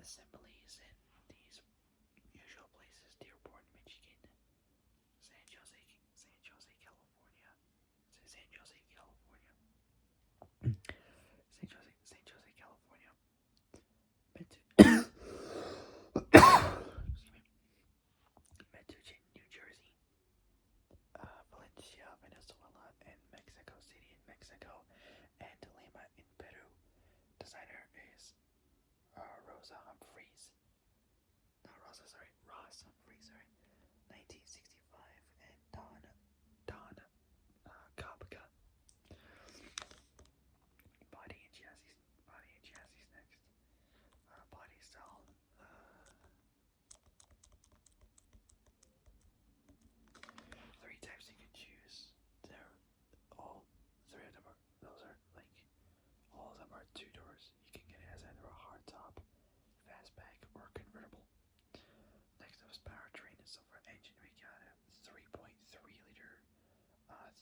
assemblies in these usual places: Dearborn, Michigan, San Jose, California, San Jose, California, San Jose, California, Metuchen, New Jersey, Valencia, Venezuela, and Mexico City in Mexico, and Lima in Peru. Designer is Rosa Humphreys. Not Rosa, sorry, Ross Humphreys, sorry. 1965, and Don Kopka. Body and chassis next. Body style. Three types you can choose. They're all three of them are. Those are like all of them are two doors. You can get it as either a hardtop, fastback, or convertible. Next up is powertrain. So for engine, we got a 3.3 liter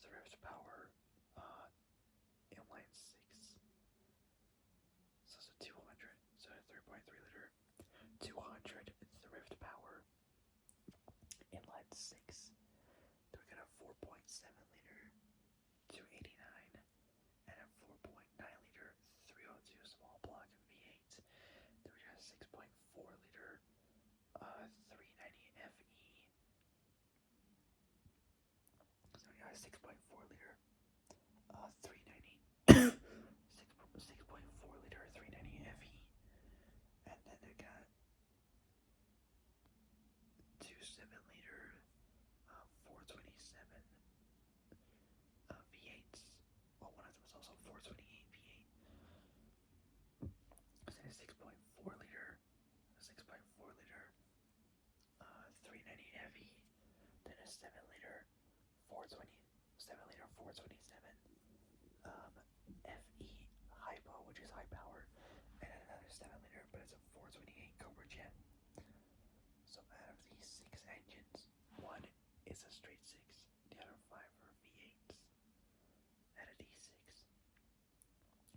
thrift power inline six. So it's a 200. So a 3.3 liter 200 thrift power inline six. Then we got a 4.7 liter 289 and a 4.9 liter 302 small block V8. Then we got a 6.4 liter 390 FE. So we got a 6.4 liter 390 6.4 liter 390 FE. And then they got two 7-liter 427 V8s. Well, one of them is also 428 V8. So a 6.4 liter 390 FE. Then a 7-liter 427 FE Hypo, which is high power, and another 7-liter, but it's a 428 Cobra Jet. So out of these 6 engines, one is a straight 6, the other 5 are V8s. Out of these 6,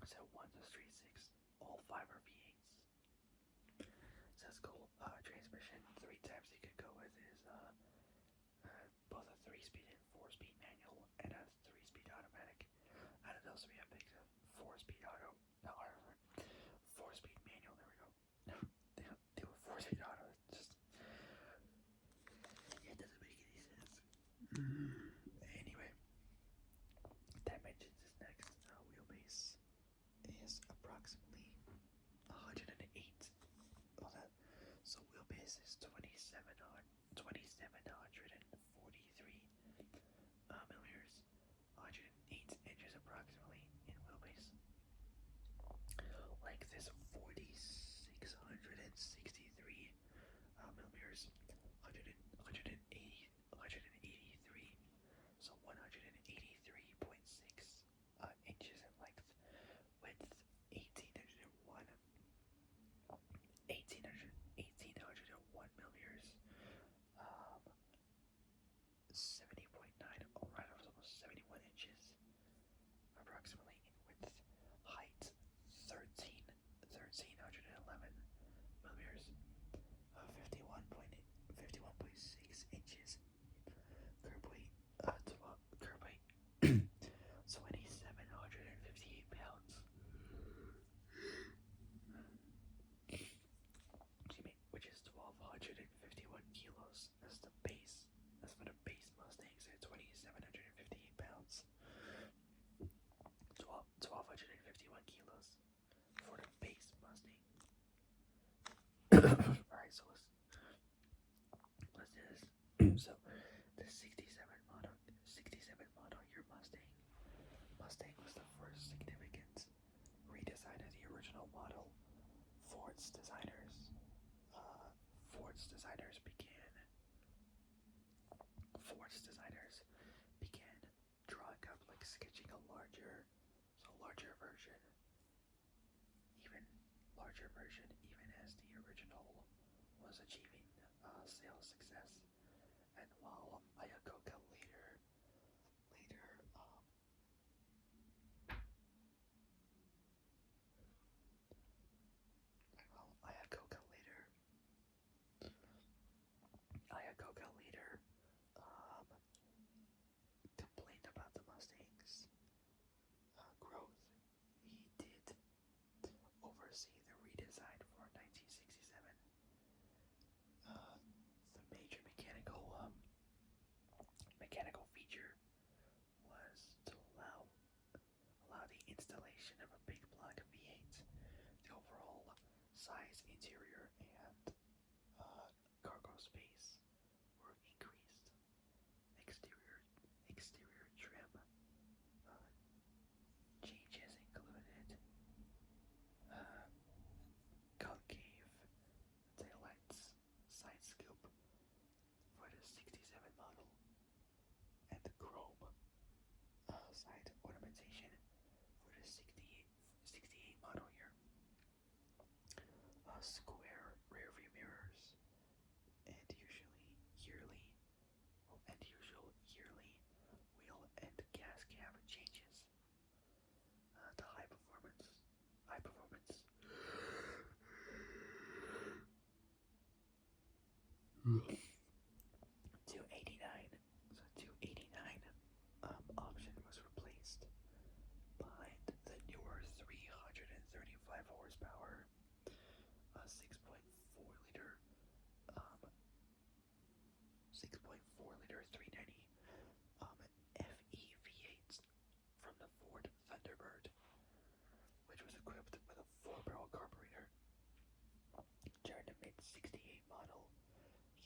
so one's a straight 6, all 5 are V8s. So that's cool. Transmission, 3 types you could go with is both a 3-speed and 4-speed manual, and a 3-speed automatic. Out of those, we have picked a 4-speed auto. No, 4-speed manual. There we go. Do a 4-speed auto. It doesn't make any sense. Anyway, dimensions is next. Wheelbase is approximately 108. So wheelbase is 2,743 millimeters, 108 inches approximately in wheelbase. Length is 4,663 millimeters, 183, so 183.6 inches in length. Width 1,801 millimeters, 70.9, right, almost 71 inches approximately in width. Height 1,311 millimeters, 51.6 inches. Curb weight, 2,758 pounds. Which is 1,251 kilos. That's the base. That's for the base Mustang. So 2,758 pounds. 1,251 kilos for the base Mustang. Alright, so let's do this. So the 67 model year Mustang. Mustang was the first significant redesign of the original model. Ford's designers began drawing up, like sketching a larger version, even as the original was achieving sales success. And while Iacocca later 289. So 289 option was replaced by the newer 335 horsepower, 6.4 liter, um, 6.4 liter 390 FE V8 from the Ford Thunderbird, which was equipped with a 4-barrel carburetor. During the mid-68 model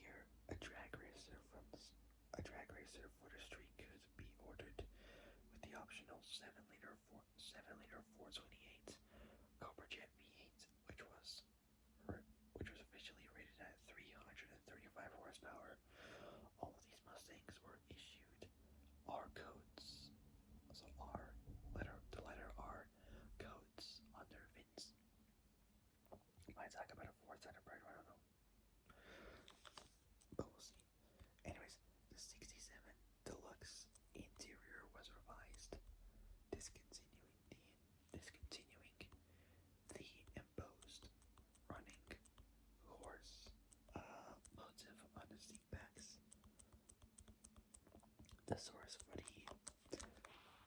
year, a drag racer for the street could be ordered with the optional 7-liter 428 Cobra Jet V8, which was officially rated at 335 horsepower. All of these Mustangs were issued R codes, so the letter R codes on their VINs. Might talk about a Ford Thunderbird, I don't know, but we'll see. Anyways, the 67 Deluxe interior was revised, discontinuing the embossed running horse motif on the seat backs. The source for the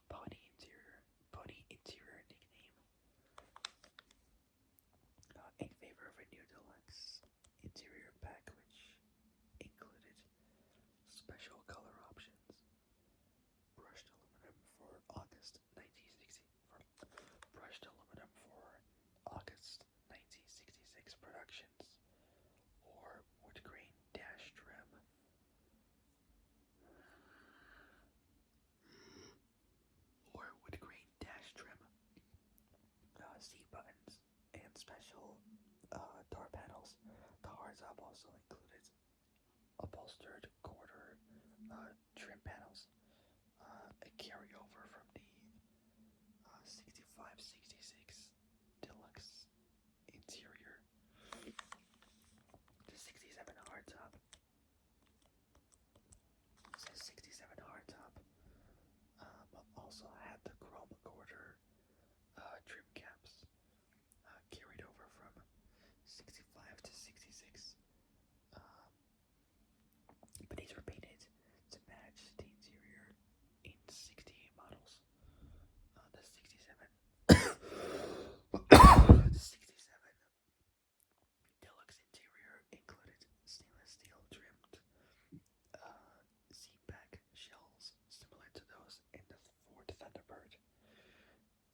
pony interior nickname, in favor of a new deluxe interior pack, which included special color options, brushed aluminum for August 1966 productions, or wood grain dash trim, seat buttons, and special door panels. The hardtop also included upholstered quarter trim panels, a carryover from the 65-66 Deluxe interior. The 67 hardtop. Also had the chrome quarter trim caps, carried over from 65 to 66. But these were painted to match the interior in 68 models. The 67 the 67 Deluxe interior included stainless steel trimmed seat back shells similar to those in the Ford Thunderbird.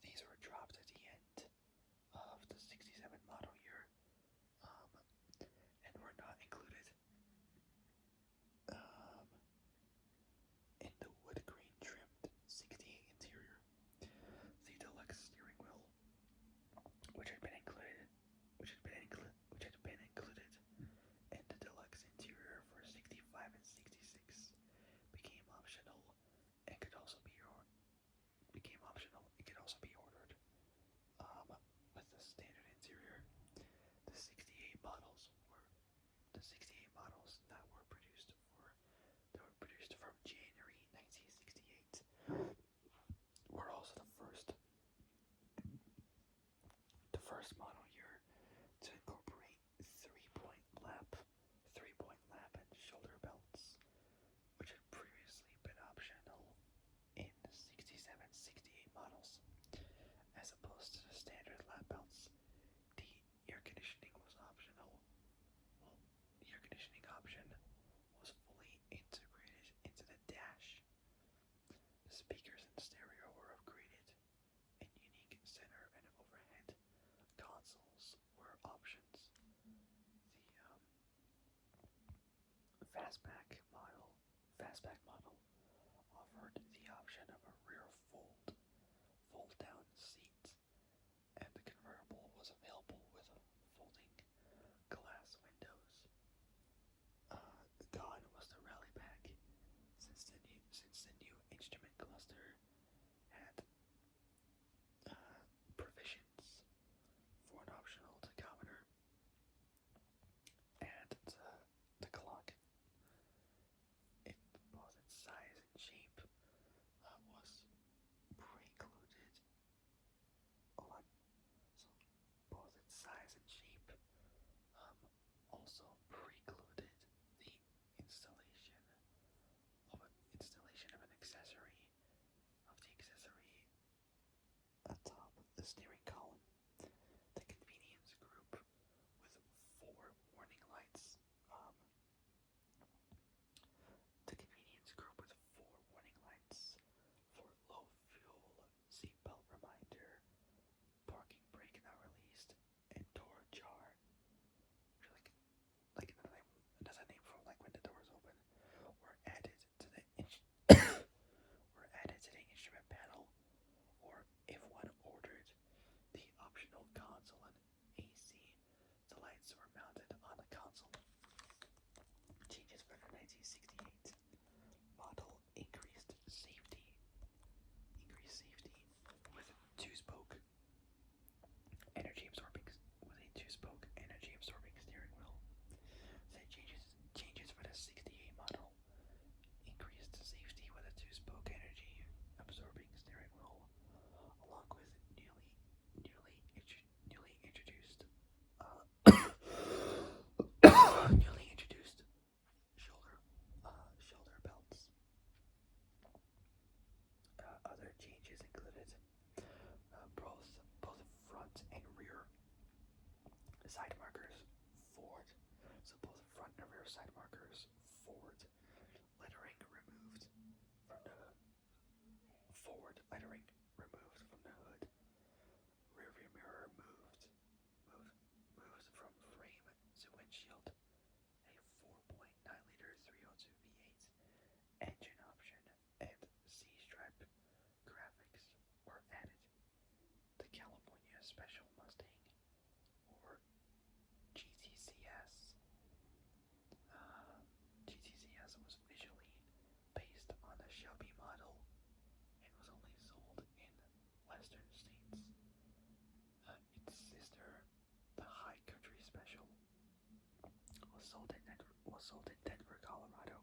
These were dropped at the end of the 67 model year, and were not included in the wood grain trimmed 68 interior. The deluxe steering wheel, which had been included in the deluxe interior for 65 and 66, became optional and could also be ordered with the standard interior. The 68 models that were produced from January 1968 were also the first model year to incorporate three-point lap and shoulder belts, which had previously been optional in 67-68 models. As opposed to the standard lap belts, the air conditioning was optional. The air conditioning option was fully integrated into the dash. The speakers and stereo were upgraded, and unique center and overhead consoles were options. The fastback model offered the option of a rear fold-down seat, and the convertible was available with folding glass windows. Gone was the rally pack, since the new instrument cluster had provisions for an optional tachometer and the clock. Pause it. steering column. The convenience group with 4 warning lights. The convenience group with 4 warning lights for low fuel, seatbelt reminder, parking brake not released, and door jar. Like another name for like when the doors open. Were added to the were added to the instrument panel, or if one ordered the optional console and AC, the lights were mounted on the console. Changes for the 1968 model increased safety with two-spoke energy absorbing steering wheel. So changes for the 68 model increased safety with a two-spoke energy absorbing steering wheel, along with newly introduced newly introduced shoulder belts. Other changes included both front and rear side markers forward. So both front and rear side markers forward. Lettering removed from the forward lettering removed from the hood. Rear view mirror moved from frame to windshield. A 4.9-liter 302 V8 engine option and C-stripe graphics were added. The California Special Mustang, or GTCS. GTCS was visually based on the Shelby model and was only sold in western states. Its sister, the High Country Special, was sold in Denver, Colorado,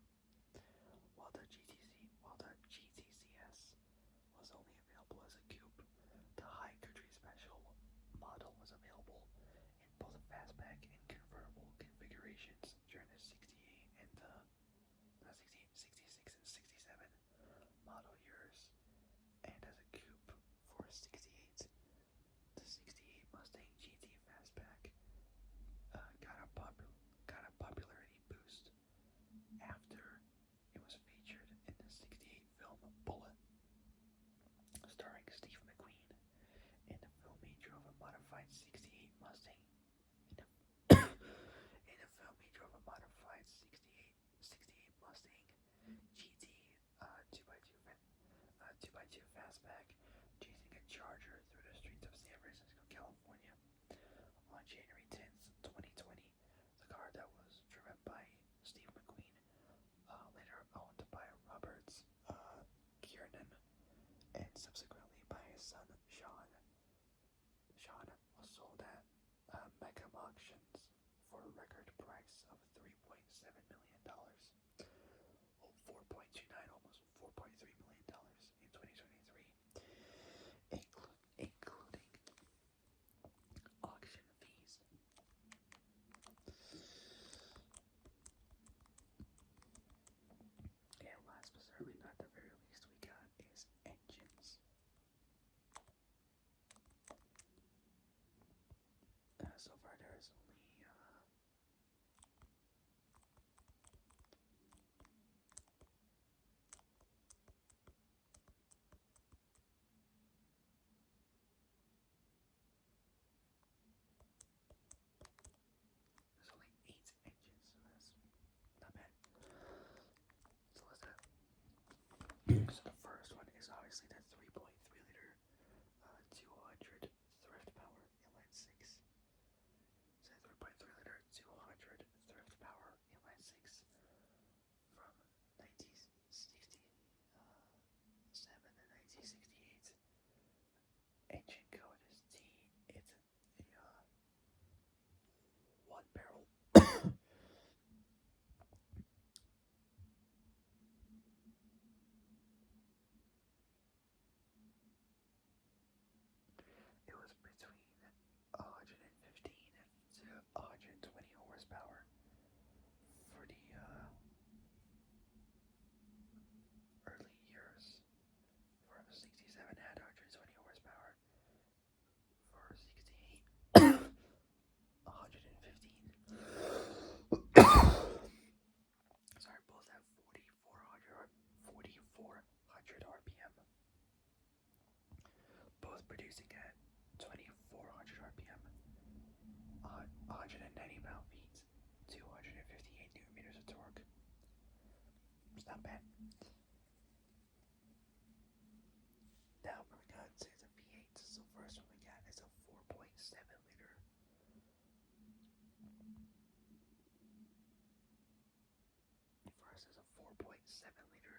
while the GTCS was only available as a coupe. The High Country Special model was available in both fastback and convertible configurations during the 68 and the 66 and 67 model years, and as a coupe for 68. The 68 Mustang GT Fastback got a popularity boost after it was featured in the 68 film Bullet, starring Steve McQueen. In the film, he drove a modified 68 Mustang. In the film, he drove a modified 68 Mustang GT 2x2 fastback, chasing a Charger through the streets of San Francisco, California. On January 10th, 2020, the car that was driven by Steve McQueen, later owned by Roberts Kiernan, and subsequently by his son Sean, was sold at Meckham Auctions for a record price of $3.7 million. Well, 4.29, almost $4.3 million in 2023, including auction fees. And last but certainly not the very least, we got is engines. So far there's only producing at 2,400 RPM, 190 pound-feet, 258 newton meters of torque. It's not bad. Now moving on to the V8. So first one we got is a 4.7 liter. First is a 4.7 liter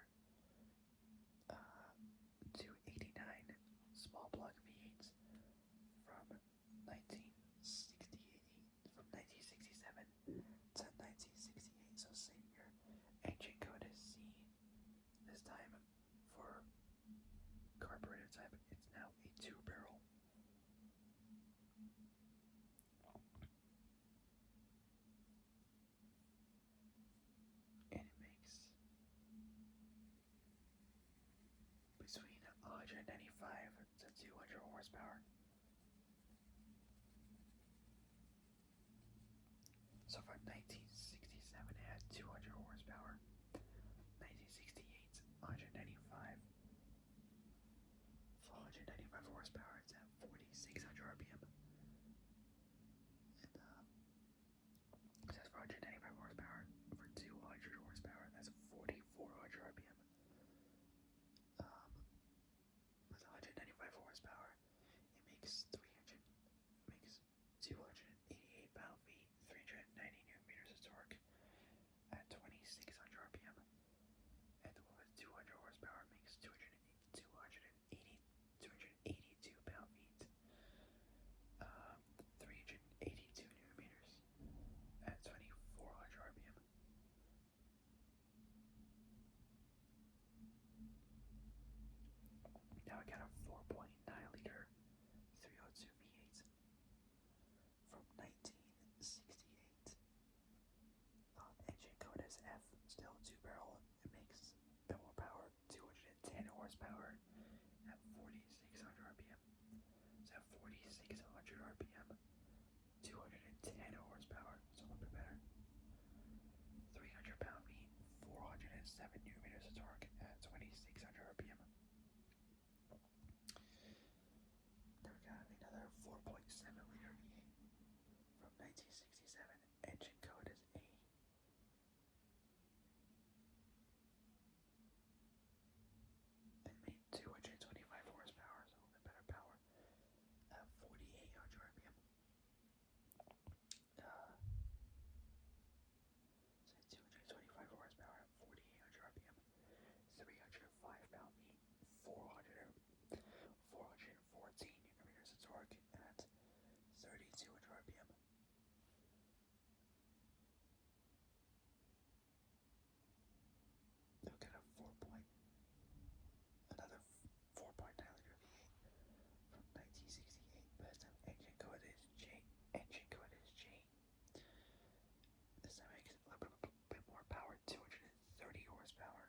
289 small block V8 from 1967 to 1968, so same year. Engine code is C. This time for carburetor type, it's now a 2-barrel. And it makes between 195 to 200 horsepower. So for 1967 it had 200 horsepower. 1968, 195. For 195 horsepower, it's at 4,600 RPM. And it says for 195 horsepower, for 200 horsepower, that's 4,400 RPM. With 195 horsepower, it makes 288 pound-feet, 390 newton meters of torque at 2,600 RPM. And the one with 200 horsepower makes 282 pound-feet, 382 newton meters at 2,400 RPM. Now I got a 4.9 liter 302 V8 from 1968. Engine code is F, still 2-barrel. It makes a bit more power, 210 horsepower at 4,600 RPM. So at 4,600 RPM, 210 horsepower, so a little bit better. 300 pound-feet, 407 newton meters of torque at 2,600 RPM. Then we got another 4.7 liter V8 from 1967. Engine code is A. It made 225 horsepower, so a little bit better power at 4,800 RPM. So 225 horsepower at 4,800 RPM. 305 pound-feet, 414 newton meters of torque at 3,200 RPM. Then we got another 4.9 liter V8 from 1968. But this time engine code is J. This time makes a little bit more power, 230 horsepower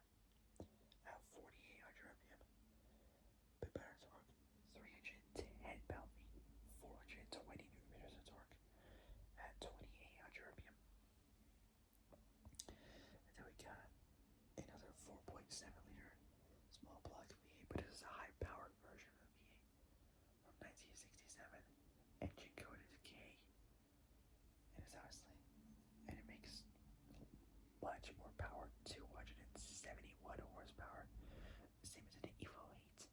at 4,800 RPM. Bit better torque, 310 pound-feet, 420 newton meters of torque at 2,800 RPM. And then we got another 4.7 liter small block V8, but this is a high-powered version of the V8 from 1967. Engine code is K, and it's obviously, and it makes much more power, 271 horsepower, same as an Evo 8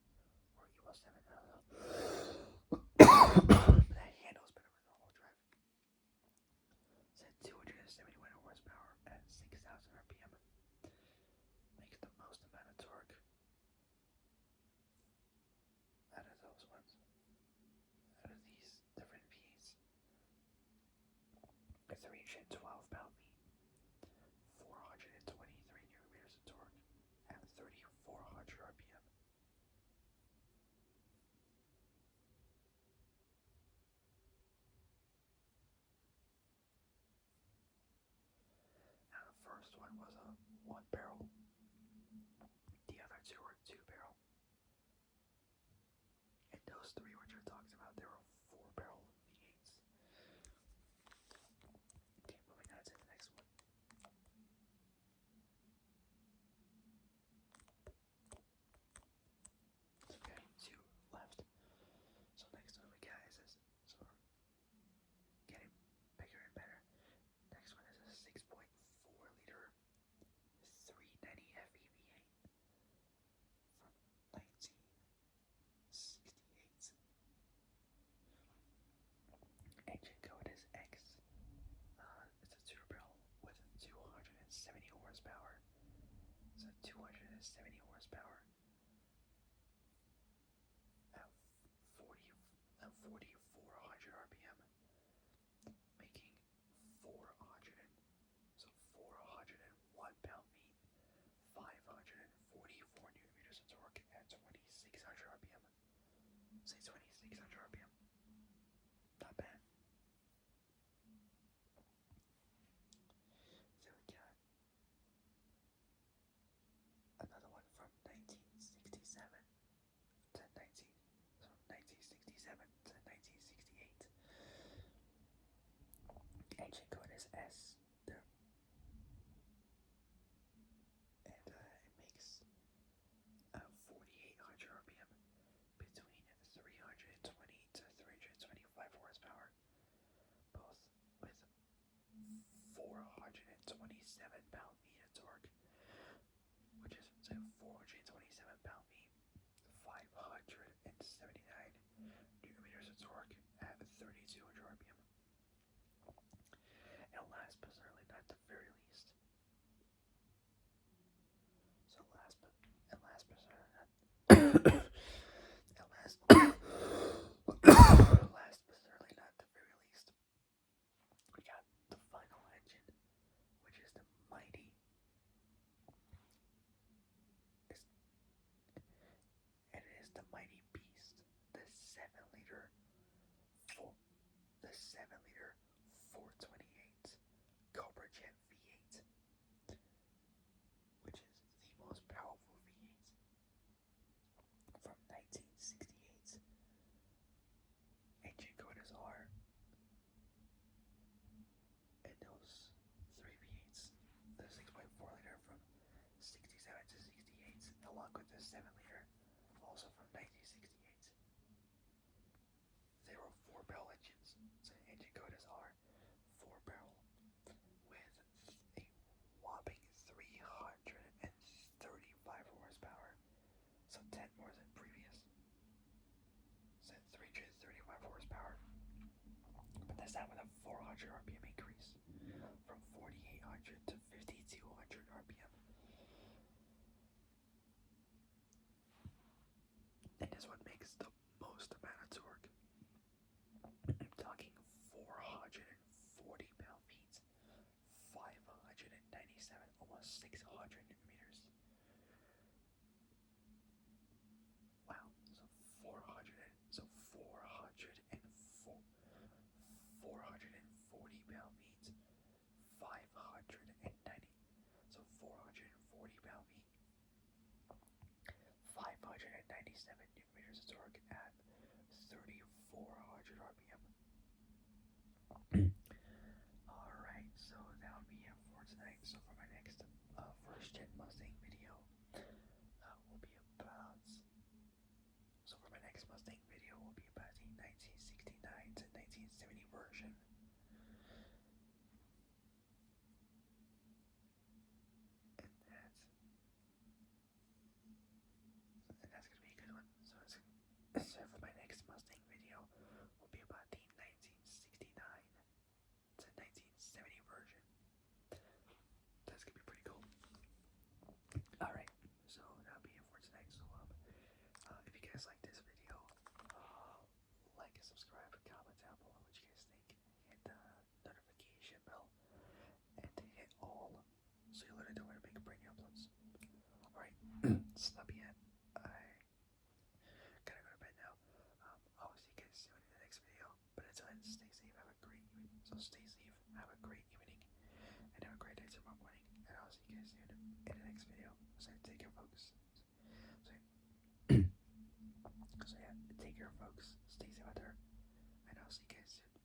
or Evo 7. I don't know. That handles better with the whole drive. It's at 271 horsepower at 6,000 RPM. Makes the most amount of torque out of those ones, out of these different V's. 312 pound-feet, 423 newton meters of torque at 3,400 RPM. Now the first one was a 1-barrel. The other two were 2-barrel. And those three which I talked about, they were 4-barrel V8s. Okay, moving on to the next one. Okay, two left. So 70 horsepower at 40 at 4,400 RPM, making 400 so 401 pound-feet, 544 newton meters of torque at 2,600 RPM. Say 2,600 RPM. Not bad. So we got another one from 1967 to 1968. Engine code is S. There, and it makes 4,800 RPM between 320 to 325 horsepower, both with 427 pound-feet of torque, which is 427 pound-feet, 579 newton meters of torque at 3,200 RPM. And last but certainly not the very least, so last but certainly not, and last but certainly not the very least, we got the final engine, which is the mighty, and it is the mighty beast, the 7-liter 428 Cobra Jet V8, which is the most powerful V8 from 1968. Engine code is R, and those three V8s, the 6.4 liter from 67 to 68, along with the 7 liter, also from 1968. They were 4-barrel engines, so engine code is R, 4-barrel, with a whopping 335 horsepower, so 10 more than previous. So 335 horsepower, but that's that with a 400 RPM increase from 4,800 to 5,200 RPM. And this one makes the most amount of torque. I'm talking 440 pound-feet, 597, almost 600 newton meters. Wow, so 440 pound-feet, 590, so 440 pound-feet, 597 newton meters of torque at 3,400 RPM. Alright, so that'll be it for tonight. So for my next 1st-Gen Mustang video, will be about, so for my next Mustang video will be about the 1969 to 1970 version. And that's gonna be a good one. So for my next Mustang video will be about the 1969 to 1970 version. That's gonna be pretty cool. Alright, so that'll be it for tonight. So if you guys like this video, like and subscribe, comment down below what you guys think, hit the notification bell, and hit all so you'll learn to know when to make brand new uploads. Alright, so that'll be it. I gotta go to bed now. I'll see you guys soon in the next video. But until then, stay safe, have a great evening. So stay safe, have a great evening, and have a great day tomorrow morning. And I'll see you guys soon in the next video. So take care, folks. So yeah, take care, folks. Stay safe out there, and I'll see you guys soon.